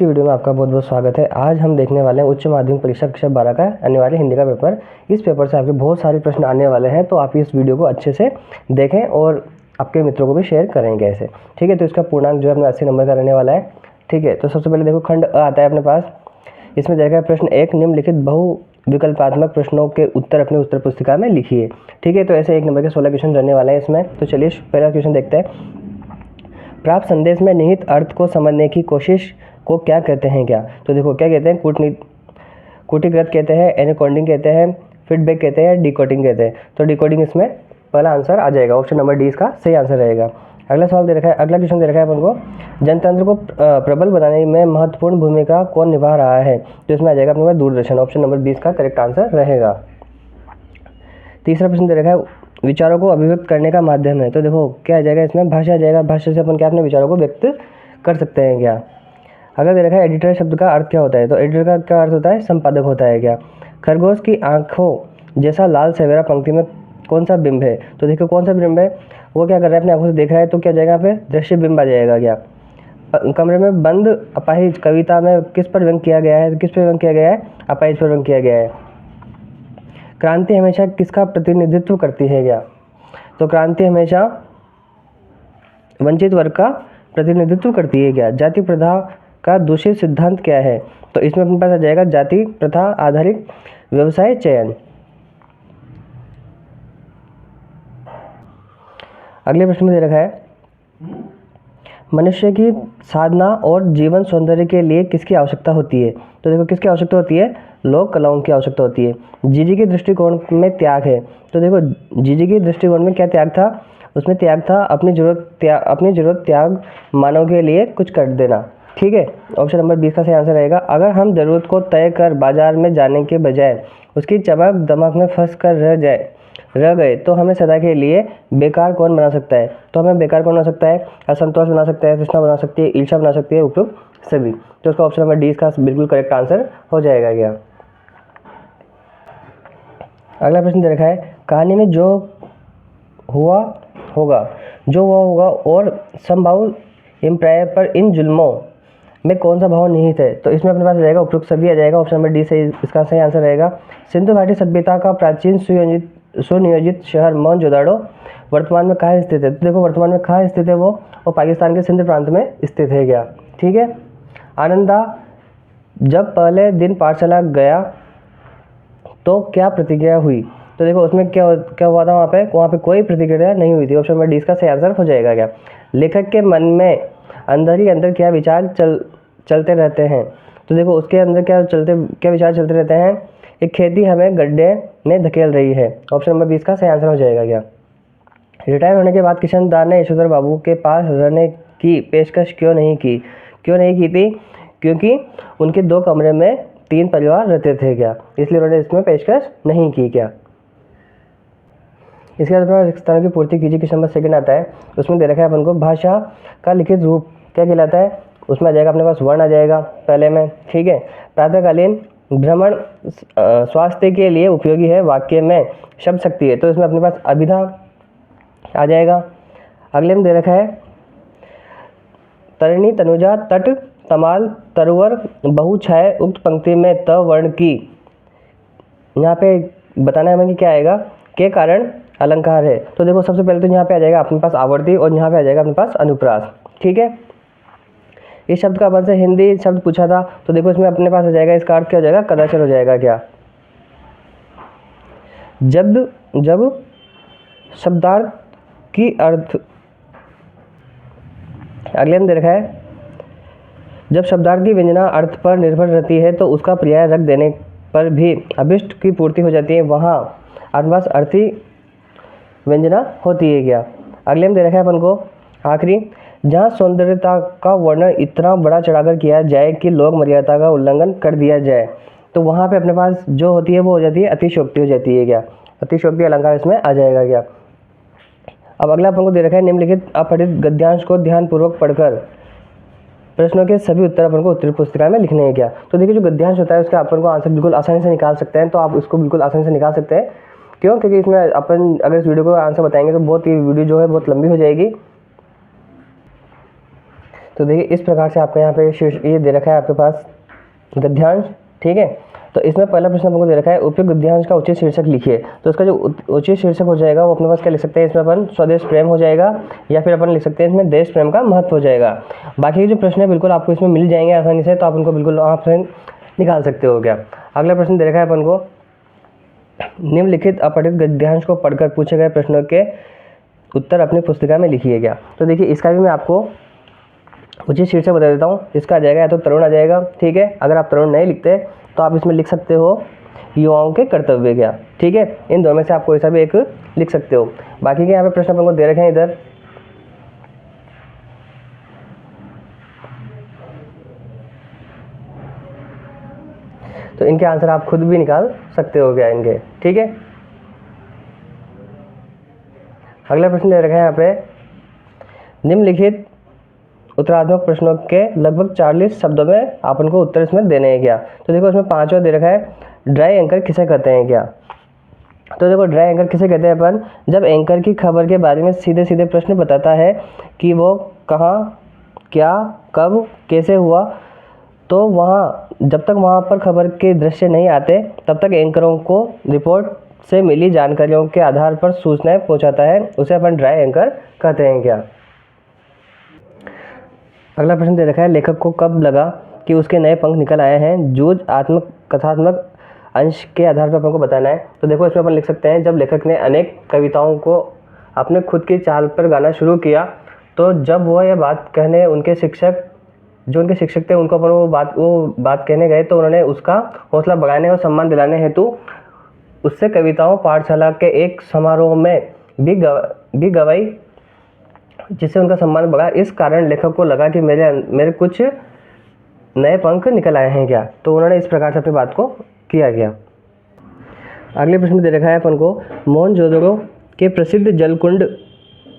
की वीडियो में आपका बहुत बहुत स्वागत है। आज हम देखने वाले हैं उच्च माध्यमिक परीक्षा कक्षा 12 का अनिवार्य हिंदी का पेपर। इस पेपर से आपके बहुत सारे प्रश्न आने वाले हैं, तो आप इस वीडियो को अच्छे से देखें और आपके मित्रों को भी शेयर करेंगे ऐसे। ठीक है, तो इसका पूर्णांक जो है अपने 80 नंबर का रहने वाला है। ठीक है, तो सबसे पहले देखो खंड अ आता है अपने पास। इसमें देखा प्रश्न 1, निम्नलिखित बहु विकल्पात्मक प्रश्नों के उत्तर अपनी उत्तर पुस्तिका में लिखिए। ठीक है, तो ऐसे 1 नंबर के 16 क्वेश्चन रहने वाले हैं इसमें। तो चलिए पहला क्वेश्चन देखते हैं। प्राप्त संदेश में निहित अर्थ को समझने की कोशिश को क्या कहते हैं क्या? तो देखो क्या कहते हैं, कूटीकृत कहते हैं, एनकोडिंग कहते हैं, फीडबैक कहते हैं, डिकोडिंग कहते हैं। तो डिकोडिंग इसमें पहला आंसर आ जाएगा, ऑप्शन नंबर डी इसका सही आंसर रहेगा। अगला सवाल दे रखा है, अगला क्वेश्चन दे रखा है अपन को, जनतंत्र को प्रबल बनाने में महत्वपूर्ण भूमिका कौन निभा रहा है? तो इसमें आ जाएगा अपने पास दूरदर्शन, ऑप्शन नंबर 20 का करेक्ट आंसर रहेगा। तीसरा प्रश्न दे रखा है, विचारों को अभिव्यक्त करने का माध्यम है। तो देखो क्या आ जाएगा इसमें, भाषा आ जाएगा। भाषा से अपन क्या अपने विचारों को व्यक्त कर सकते हैं क्या? अगर दे रखा है एडिटर शब्द का अर्थ क्या होता है? तो एडिटर का क्या अर्थ होता है, संपादक होता है क्या? खरगोश की आंखों जैसा लाल सवेरा पंक्ति में कौन सा बिंब है? तो देखो कौन सा बिंब है, वो क्या कर रहा है, अपनी आंखों से देख रहा है, तो क्या जाएगा यहाँ पे दृश्य बिंब आ जाएगा क्या? कमरे में बंद अपाहिज कविता में किस पर व्यंग किया गया है? किस पर व्यंग किया गया है? अपाहिज पर व्यंग किया गया है। क्रांति हमेशा किसका प्रतिनिधित्व करती है क्या? तो क्रांति हमेशा वंचित वर्ग का प्रतिनिधित्व करती है क्या? जाति प्रथा का दूषित सिद्धांत क्या है? तो इसमें अपने पास आ जाएगा जाति प्रथा आधारित व्यवसाय चयन। अगले प्रश्न में दे रखा है, मनुष्य की साधना और जीवन सौंदर्य के लिए किसकी आवश्यकता होती है? तो देखो किसकी आवश्यकता होती है, लोक कलाओं की आवश्यकता होती है। जीजी के दृष्टिकोण में त्याग है। तो देखो जीजी के दृष्टिकोण में क्या त्याग था, उसमें त्याग था अपनी जरूरत त्याग मानव के लिए कुछ कर देना। ठीक है, ऑप्शन नंबर 20 का सही आंसर रहेगा। अगर हम जरूरत को तय कर बाजार में जाने के बजाय उसकी चमक दमक में फंस कर रह गए तो हमें सदा के लिए बेकार कौन बना सकता है? तो हमें बेकार कौन बना सकता है, असंतोष बना सकता है, तृष्णा बना सकती है, ईर्ष्या बना सकती है, उपयुक्त सभी। तो उसका ऑप्शन नंबर डी इसका बिल्कुल करेक्ट आंसर हो जाएगा क्या? अगला प्रश्न दे रखा है, कहानी में जो हुआ होगा और संभाव इम्प्राय पर इन जुल्मों में कौन सा भाव निहित है? तो इसमें अपने पास आ जाएगा उपयुक्त सभी आ जाएगा, ऑप्शन नंबर डी से इसका सही आंसर रहेगा। सिंधु घाटी सभ्यता का प्राचीन सुनियोजित शहर मोहनजोदाड़ो वर्तमान में कहाँ स्थित है? तो देखो वर्तमान में कहाँ स्थित है वो पाकिस्तान के सिंध प्रांत में स्थित है क्या? ठीक है, आनंदा जब पहले दिन पाठशाला गया तो क्या प्रतिक्रिया हुई? तो देखो उसमें क्या हुआ था, वहाँ पे कोई प्रतिक्रिया नहीं हुई थी, ऑप्शन नंबर डी इसका सही आंसर हो जाएगा क्या? लेखक के मन में अंदर ही अंदर क्या विचार चलते रहते हैं? तो देखो उसके अंदर क्या विचार चलते रहते हैं, एक खेती हमें गड्ढे में धकेल रही है, ऑप्शन नंबर 20 का सही आंसर हो जाएगा क्या? रिटायर होने के बाद किशनदार ने यशोधर बाबू के पास रहने की पेशकश क्यों नहीं की थी? क्योंकि उनके 2 कमरे में 3 परिवार रहते थे क्या, इसलिए उन्होंने इसमें पेशकश नहीं की क्या? इसके बाद अपना रिक्तस्थानों की पूर्ति कीजिए, क्वेश्चन नंबर 2 आता है। उसमें दे रखा है अपन को भाषा का लिखित रूप क्या कहलाता है? उसमें आ जाएगा अपने पास वर्ण आ जाएगा पहले में। ठीक है, प्रातःकालीन भ्रमण स्वास्थ्य के लिए उपयोगी है, वाक्य में शब्द शक्ति है, तो इसमें अपने पास अभिधा आ जाएगा। अगले में दे रखा है, तरिणी तनुजा तट तमाल तरुवर बहुछाय उक्त पंक्ति में त वर्ण की, यहाँ पे बताना है हमें कि क्या आएगा, के कारण अलंकार है। तो देखो सबसे पहले तो यहाँ पे आ जाएगा अपने पास आवर्ती और यहाँ पे आ जाएगा अपने पास अनुप्रास। ठीक है, इस शब्द का अपन से हिंदी शब्द पूछा था, तो देखो इसमें अपने पास आ जाएगा, इसका अर्थ क्या हो जाएगा, कदाचर हो जाएगा क्या? जब शब्दार्थ की अर्थ, अगले में दे रखा है, जब शब्दार्थ की व्यंजना अर्थ पर निर्भर रहती है तो उसका पर्याय रख देने पर भी अभिष्ट की पूर्ति हो जाती है, वहाँ अपने पास अर्थी व्यंजना होती है क्या? अगले में दे रखा है अपन को आखिरी, जहाँ सौंदर्यता का वर्णन इतना बड़ा चढ़ाकर किया जाए कि लोग मर्यादा का उल्लंघन कर दिया जाए, तो वहाँ पे अपने पास जो होती है वो हो जाती है अतिशयोक्ति हो जाती है क्या? अतिशयोक्ति अलंकार इसमें आ जाएगा क्या? अब अगला अपन को दे रखा है, निम्नलिखित अपठित गद्यांश को ध्यानपूर्वक पढ़कर प्रश्नों के सभी उत्तर अपन को उत्तर पुस्तिका में लिखने हैं क्या? तो देखिए जो गद्यांश होता है उसका अपन को आंसर बिल्कुल आसानी से निकाल सकते हैं, तो आप उसको बिल्कुल आसानी से निकाल सकते हैं। क्यों? क्योंकि इसमें अपन अगर इस वीडियो को आंसर बताएंगे तो बहुत ही वीडियो जो है बहुत लंबी हो जाएगी। तो देखिए इस प्रकार से आपका यहाँ पे ये दे रखा है आपके पास गद्यांश, ठीक है। तो इसमें पहला प्रश्न आपको दे रखा है उपयुक्त गद्यांश का उचित शीर्षक लिखिए। तो इसका जो उचित शीर्षक हो जाएगा वो अपने पास क्या लिख सकते हैं, इसमें अपन स्वदेश प्रेम हो जाएगा, या फिर अपन लिख सकते हैं इसमें देश प्रेम का महत्व हो जाएगा। बाकी जो प्रश्न है बिल्कुल आपको इसमें मिल जाएंगे आसानी से, तो आप उनको बिल्कुल आप निकाल सकते हो क्या। अगला प्रश्न दे रखा है अपन को, निम्नलिखित अपठित गद्यांश को पढ़कर पूछे गए प्रश्नों के उत्तर अपनी पुस्तिका में लिखिए क्या। तो देखिए इसका भी मैं आपको उचित शीर्षक बता देता हूँ। इसका आ जाएगा या तो तरुण आ जाएगा, ठीक है। अगर आप तरुण नहीं लिखते तो आप इसमें लिख सकते हो युवाओं के कर्तव्य क्या, ठीक है। इन दोनों में से आप कोई सा भी एक लिख सकते हो। बाकी के यहाँ पे प्रश्न अपन को दे रखे हैं इधर, तो इनके आंसर आप खुद भी निकाल सकते हो क्या इनके, ठीक है। अगला प्रश्न दे रखा है यहाँ पे, निम्नलिखित उत्तरात्मक प्रश्नों के लगभग 40 शब्दों में अपन को उत्तर इसमें देने हैं क्या। तो देखो इसमें 5वां दे रखा है, ड्राई एंकर किसे कहते हैं क्या। तो देखो ड्राई एंकर किसे कहते हैं अपन, जब एंकर की खबर के बारे में सीधे सीधे प्रश्न बताता है कि वो कहाँ, क्या, कब, कैसे हुआ, तो वहाँ जब तक वहाँ पर खबर के दृश्य नहीं आते तब तक एंकरों को रिपोर्ट से मिली जानकारियों के आधार पर सूचनाएं पहुँचाता है, उसे अपन ड्राई एंकर कहते हैं क्या। अगला प्रश्न दे रखा है, लेखक को कब लगा कि उसके नए पंख निकल आए हैं, जूझ आत्मक कथात्मक अंश के आधार पर अपन को बताना है। तो देखो इसमें अपन लिख सकते हैं, जब लेखक ने अनेक कविताओं को अपने खुद की चाल पर गाना शुरू किया, तो जब वो यह बात कहने उनके शिक्षक थे उनको अपन वो बात कहने गए, तो उन्होंने उसका हौसला बढ़ाने और सम्मान दिलाने हेतु उससे कविताओं पाठशाला के एक समारोह में भी गवाई, जिससे उनका सम्मान बढ़ा। इस कारण लेखक को लगा कि मेरे कुछ नए पंख निकल आए हैं क्या, तो उन्होंने इस प्रकार से अपनी बात को किया गया। अगले प्रश्न दे रखा है अपन को, मोहनजोदड़ो के प्रसिद्ध जलकुंड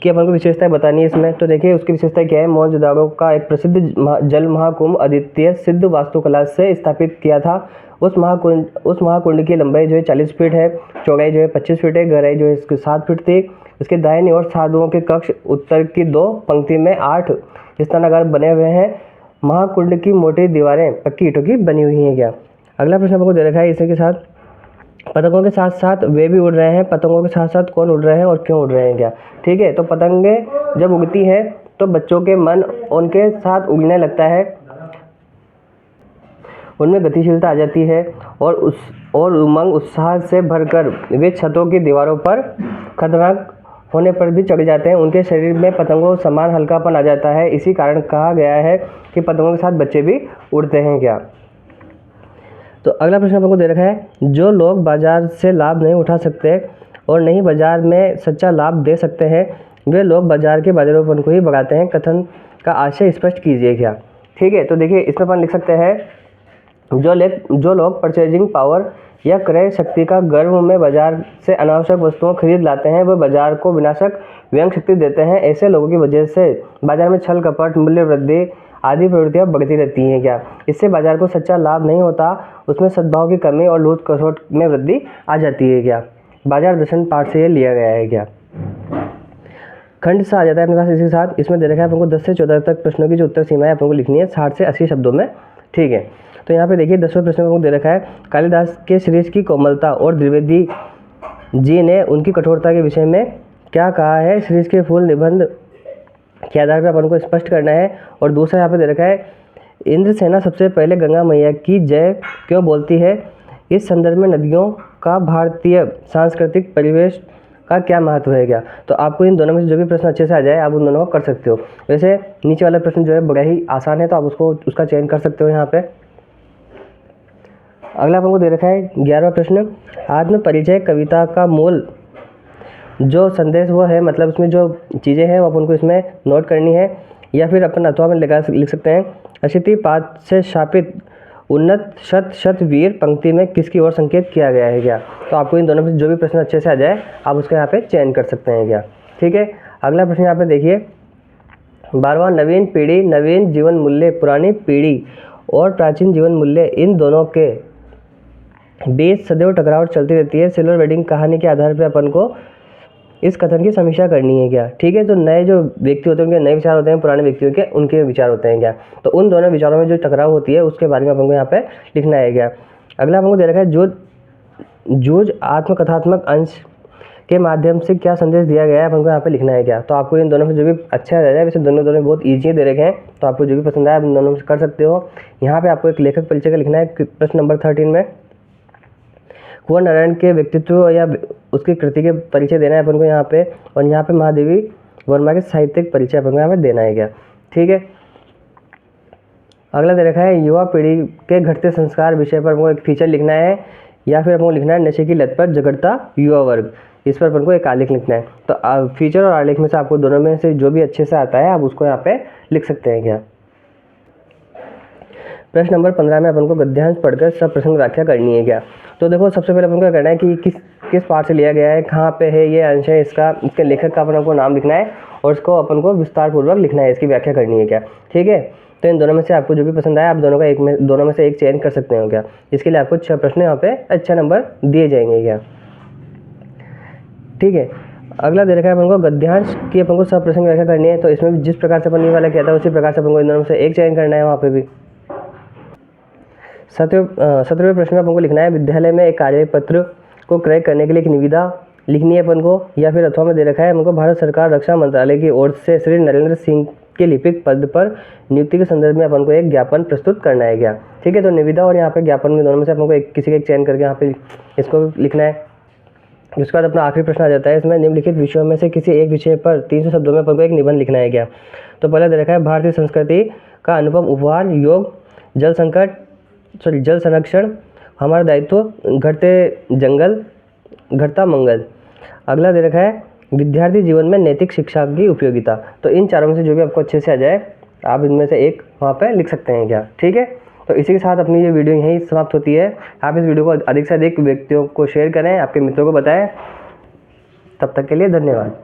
की अपन को विशेषताएं बतानी है इसमें। तो देखिए उसकी विशेषता क्या है, मोहनजोदड़ो का एक प्रसिद्ध जल महाकुंभ अद्वितीय सिद्ध वास्तुकला से स्थापित किया था। उस महाकुंड की लंबाई जो है 40 फीट है, चौड़ाई जो है 25 फीट है, गहराई जो है इसकी 7 फीट थी। इसके दाहिनी ओर साधुओं के कक्ष उत्तर की 2 पंक्ति में 8 स्नानागार बने हुए हैं। महाकुंड की मोटी दीवारें पक्की ईंटों की बनी हुई हैं क्या। अगला प्रश्न आपको दे रखा है, इसी के साथ पतंगों के साथ साथ वे भी उड़ रहे हैं, पतंगों के साथ साथ कौन उड़ रहे हैं और क्यों उड़ रहे हैं क्या, ठीक है। तो पतंगे जब उड़ती है तो बच्चों के मन उनके साथ उड़ने लगता है, उनमें गतिशीलता आ जाती है और उमंग उत्साह से भरकर वे छतों की दीवारों पर खतरनाक होने पर भी चढ़ जाते हैं। उनके शरीर में पतंगों समान हल्कापन आ जाता है। इसी कारण कहा गया है कि पतंगों के साथ बच्चे भी उड़ते हैं क्या। तो अगला प्रश्न आपको दे रखा है, जो लोग बाजार से लाभ नहीं उठा सकते और नहीं बाजार में सच्चा लाभ दे सकते हैं, वे लोग बाजार के बाजारोपन को ही बढ़ाते हैं। कथन का आशय स्पष्ट कीजिए क्या, ठीक है। तो देखिए इसमें अपन लिख सकते हैं, जो लोग परचेजिंग पावर या क्रय शक्ति का गर्व में बाजार से अनावश्यक वस्तुओं खरीद लाते हैं, वह बाजार को विनाशक व्यंग शक्ति देते हैं। ऐसे लोगों की वजह से बाजार में छल कपट, मूल्य वृद्धि आदि प्रवृत्तियाँ बढ़ती रहती हैं क्या। इससे बाजार को सच्चा लाभ नहीं होता, उसमें सद्भाव की कमी और लूट खसोट में वृद्धि आ जाती है क्या। बाजार दर्शन पाठ से ये लिया गया है क्या। खंड सा आ जाता है अपने पास इसी साथ। इसमें दे रखा है आपको 10 से 14 तक प्रश्नों की जो उत्तर सीमा है आपको लिखनी है 60 से 80 शब्दों में, ठीक है। तो यहाँ पे देखिए 10वें प्रश्न को दे रखा है, कालिदास के श्रीश की कोमलता और द्विवेदी जी ने उनकी कठोरता के विषय में क्या कहा है। श्रीश के फूल निबंध के आधार पर अपन को स्पष्ट करना है। और दूसरा यहाँ पे दे रखा है, इंद्रसेना सबसे पहले गंगा मैया की जय क्यों बोलती है। इस संदर्भ में नदियों का भारतीय सांस्कृतिक परिवेश का क्या महत्व है क्या। तो आपको इन दोनों में से जो भी प्रश्न अच्छे से आ जाए आप उन दोनों को कर सकते हो। वैसे नीचे वाला प्रश्न जो है बड़ा ही आसान है, तो आप उसका चयन कर सकते हो यहाँ पे। अगला अपन को दे रखा है 11वां प्रश्न, आत्म परिचय कविता का मूल जो संदेश वो है, मतलब इसमें जो चीज़ें हैं वो अपन को इसमें नोट करनी है, या फिर अपन अथवा में लिख सकते हैं। अशिति पात से शापित उन्नत शत वीर पंक्ति में किसकी ओर संकेत किया गया है क्या। तो आपको इन दोनों में जो भी प्रश्न अच्छे से आ जाए आप उसका यहाँ पे चयन कर सकते हैं क्या, ठीक है। अगला प्रश्न यहाँ पे देखिए 12वां, नवीन पीढ़ी नवीन जीवन मूल्य, पुरानी पीढ़ी और प्राचीन जीवन मूल्य इन दोनों के बीच सदैव टकराव चलती रहती है। सिल्वर वेडिंग कहानी के आधार पर अपन को इस कथन की समीक्षा करनी है क्या। ठीक है, तो नए जो व्यक्ति होते हैं उनके नए विचार होते हैं, पुराने व्यक्तियों के उनके विचार होते हैं क्या। तो उन दोनों विचारों में जो टकराव होती है उसके बारे में अपन को यहाँ पे लिखना है क्या। अगला अपन को दे रखा है जोज आत्मकथात्मक अंश के माध्यम से क्या संदेश दिया गया है, अपन को यहाँ पे लिखना है क्या। तो आपको इन दोनों में जो भी अच्छा रह जाए, वैसे दोनों बहुत ईजी दे रखे हैं, तो आपको जो भी पसंद आए आप इन दोनों में कर सकते हो। यहाँ पे आपको एक लेखक परिचय का लिखना है प्रश्न नंबर 13 में। कुंवर नारायण के व्यक्तित्व या उसकी कृति के परिचय देना है अपन को यहाँ पे, और यहाँ पे महादेवी वर्मा के साहित्यिक परिचय अपन को यहाँ पे देना है क्या। ठीक है, अगला दे रखा है युवा पीढ़ी के घटते संस्कार विषय पर अपन को एक फीचर लिखना है, या फिर अपन को लिखना है नशे की लत पर झगड़ता युवा वर्ग। इस पर अपन को एक आलेख लिखना है। तो फीचर और आलेख में से आपको दोनों में से जो भी अच्छे से आता है आप उसको यहाँ पे लिख सकते हैं क्या। प्रश्न नंबर 15 में अपन को गद्यांश पढ़कर सब प्रसंग व्याख्या करनी है क्या। तो देखो सबसे पहले अपन को क्या करना है कि किस पार्ट से लिया गया है, कहाँ पे है ये अंश है, इसके लेखक का अपन को नाम लिखना है और इसको अपन को विस्तार पूर्वक लिखना है, इसकी व्याख्या करनी है क्या। ठीक है, तो इन दोनों में से आपको जो भी पसंद आए आप दोनों में से एक चयन कर सकते हो क्या। इसके लिए आपको 6 प्रश्न यहाँ पे अच्छा नंबर दिए जाएंगे क्या। ठीक है, अगला दे रखा है अपन को गद्यांश की अपन को सब प्रसंग व्याख्या करनी है। तो इसमें भी जिस प्रकार से अपन ये वाला किया था उसी प्रकार से अपन को इन दोनों में से एक चयन करना है। वहाँ पे भी 17वें प्रश्न में अपन को लिखना है विद्यालय में एक कार्यपत्र को क्रय करने के लिए एक निविदा लिखनी है अपन को, या फिर अथवा में दे रखा है हमको भारत सरकार रक्षा मंत्रालय की ओर से श्री नरेंद्र सिंह के लिपिक पद पर नियुक्ति के संदर्भ में अपन को एक ज्ञापन प्रस्तुत करना है क्या। ठीक है, तो निविदा और यहाँ पे ज्ञापन में दोनों में से अपन को किसी का एक चयन करके यहाँ पे इसको लिखना है। उसके बाद अपना आखिरी प्रश्न आ जाता है, इसमें निम्नलिखित विषयों में से किसी एक विषय पर 300 शब्दों में अपन को एक निबंध लिखना है क्या। तो पहले दे रखा है भारतीय संस्कृति का अनुपम उपहार, योग, जल संरक्षण, हमारा दायित्व, घटते जंगल, घटता मंगल। अगला दे रखा है विद्यार्थी जीवन में नैतिक शिक्षा की उपयोगिता। तो इन चारों में से जो भी आपको अच्छे से आ जाए आप इनमें से एक वहाँ पे लिख सकते हैं क्या। ठीक है, तो इसी के साथ अपनी ये वीडियो यहीं समाप्त होती है। आप इस वीडियो को अधिक से अधिक व्यक्तियों को शेयर करें, आपके मित्रों को बताएं। तब तक के लिए धन्यवाद।